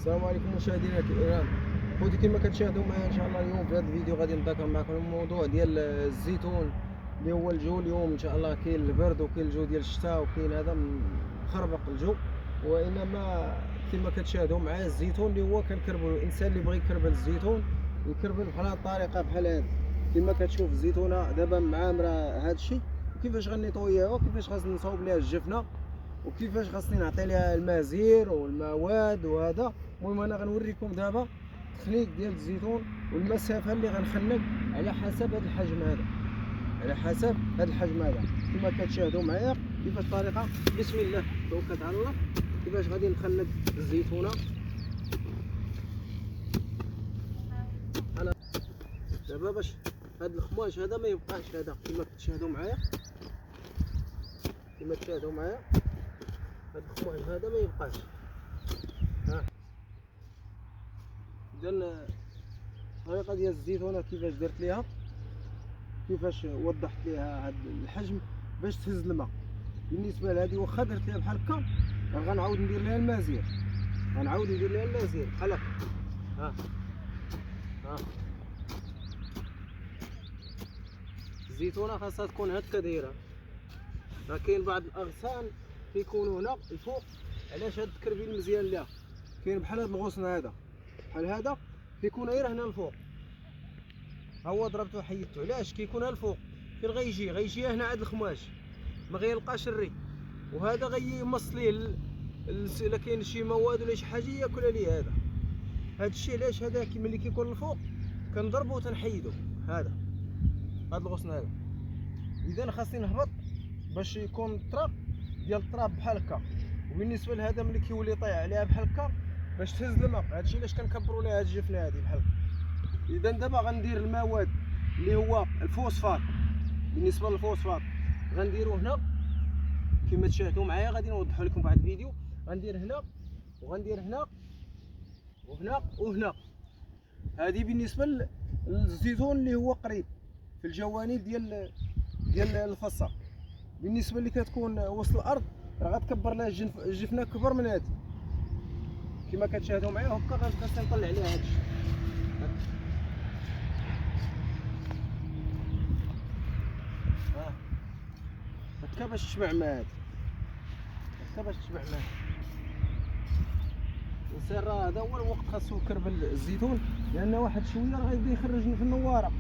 السلام عليكم مشاهدينا الكرام. خوتي كما كتشاهدوا معايا ان شاء الله اليوم في هذا الفيديو غادي نذكر معكم الموضوع ديال الزيتون اللي هو الجو. اليوم ان شاء الله كاين البرد وكاين الجو ديال الشتاء وكاين هذا مخربق الجو، وانما كما كتشاهدوا معايا الزيتون اللي هو كنكربلو. الانسان اللي بغى يكربل الزيتون يكربل بحال هاد الطريقه بحال هذه. كما كتشوف الزيتونه دابا معامره هذا الشيء، وكيفاش غنيطويها وكيفاش خاصني نصاوب ليها الجفنه وكيفاش خاصني نعطي ليها المزير والمواد وهذا. المهم انا غنوريكم دابا التخنيك ديال الزيتون والمسافه اللي غنخنق على حسب هذا الحجم هذا، على حسب هذا الحجم هذا. كما كتشاهدوا معايا كيفاش الطريقه. بسم الله توكلت على الله. كيفاش غادي نخنق الزيتونه دابا باش هذا الخماش هذا ما يبقاش هذا. كما كتشاهدوا معايا، كما تشاهدوا معايا هذا الخماش هذا ما يبقاش. ها اذا الطريقه ديال الزيتونه كيفاش درت ليها، كيفاش وضحت ليها هذا الحجم باش تهز الماء. بالنسبه لهذه واخا درت ليها بحال هكا غنعاود ندير ليها المزير، غنعاود ندير ليها المزير بحال هكا. ها الزيتونه خاصها تكون هكا دايره. كاين بعض الاغصان كيكونوا هنا الفوق. علاش هاد التكربيل مزيان ليها؟ كاين بحال هاد الغصن هذا بحال هذا كيكون غير هنا الفوق. ها هو ضربته حيدته. علاش كيكون الفوق؟ فين غيجي هنا عند الخماش ما غيلقاش الري، وهذا غيمص ليه الا كاين شي مواد ولا شي حاجه ياكلها ليه. هذا الشيء علاش هذا ملي كيكون الفوق كنضربو وتنحيدو هذا الغصن هذا. اذا خاصني نهبط باش يكون الطراب ديال التراب بحال هكا. وبالنسبه لهذا ملي كيولي طايح عليها بحال هكا باش تهز الماء. هادشي علاش كنكبروا ليها هاد الجفنه هادي بحال هكا. اذا دابا غندير المواد اللي هو الفوسفات. بالنسبه للفوسفات غنديرو هنا كما تشاهدوا معايا، غادي نوضحوا لكم بعد الفيديو. غندير هنا وغندير هنا وهنا وهنا. هذه بالنسبه للزيتون اللي هو قريب في الجوانب ديال الفصه. بالنسبه اللي كتكون وسط الارض راه غتكبر لها الجفنه كبر من هذه. كما كتشاهدوا معايا هكا خاصني نطلع عليها هذا الشيء هكا باش تشبع مع هذا، هكا باش تشبع مع الانسان. راه هذا هو الوقت خاصو يكربل الزيتون، لان واحد شويه راه غيبدا يخرج في النواره.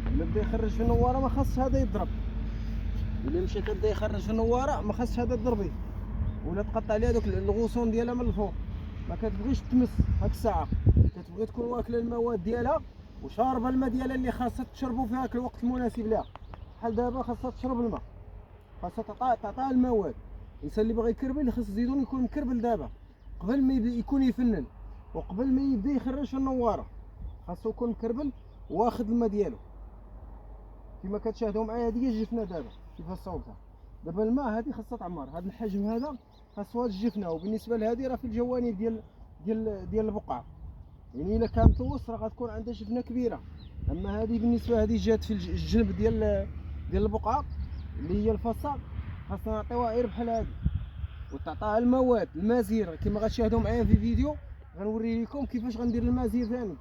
الا بدا يخرج في النواره ما خاص هذا يضرب. الا مشى تبدا يخرج في النواره ما خاصش هذا تضربيه ولا تقطع عليه هذوك الغصون ديالها من الفوق. ما كتبغيش تمس هاد الساعه، كتبغي تكون واكله المواد ديالها وشاربه الماء ديالها اللي خاصها تشربوا في هاك الوقت المناسب لها. بحال دابا خاصها تشرب الماء، خاصها تعطيها المواد. الانسان اللي باغي يكربل خاص الزيتون يكون مكربل دابا قبل ما يكون يفنن وقبل ما يبدا يخرج في النواره. خاصو يكون مكربل واخد الماء ديالو. كما كتشاهدوا معايا هذه هي الجفنه دابا كيفاش صوبتها. دابا الماء هذه خاصها تعمر هذا الحجم هذا، خاصو هاد الجفنه. وبالنسبه لهذه راه في الجوانب ديال البقعه، يعني الا كانت الوسط راه غتكون عندها جفنه كبيره. اما هذه بالنسبه هذه جات في الجنب ديال البقعه اللي هي الفصه، خاصنا نعطيوها غير بحال هذه وتعطيها المواد المزير. كما غتشاهدوا معايا في الفيديو غنوري لكم كيفاش غندير المزير ثاني.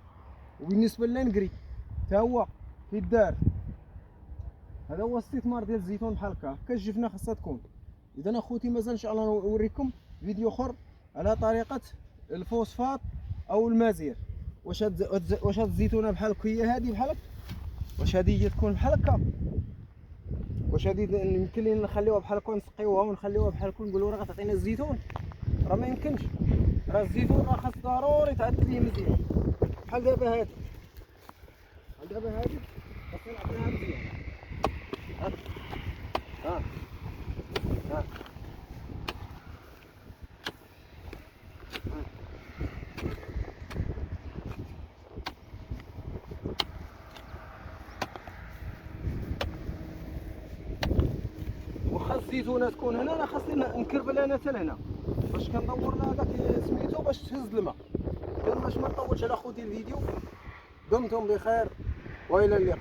وبالنسبه للانكري حتى هو كيدار. هذا هو الاستثمار ديال الزيتون بحال هكا. هكا الجفنه خاصها تكون. اذا اخوتي مازال ان شاء الله نوريكم فيديو اخر على طريقه الفوسفات او المزير. واش هاد الزيتونه بحال هي هذه بحال هكا، واش هذه هي تكون بحال هكا، واش هذه يمكن لينا نخليوها بحال هكا نسقيوها ونخليوها بحال هكا نقولوا راه غتعطينا الزيتون؟ راه ما يمكنش. راه الزيتون راه خاص ضروري تعدل ليه مزيان. بحال دابا هذه، بحال دابا هذه خاصنا نعطيها مزيان. ها واخا الزيتونه تكون هنا راه خاصني نكربل انا حتى لهنا باش كندور لها داك سميتو باش تهز الماء. باش ما نطولش على خوتي الفيديو. دمتم بخير والى اللقاء.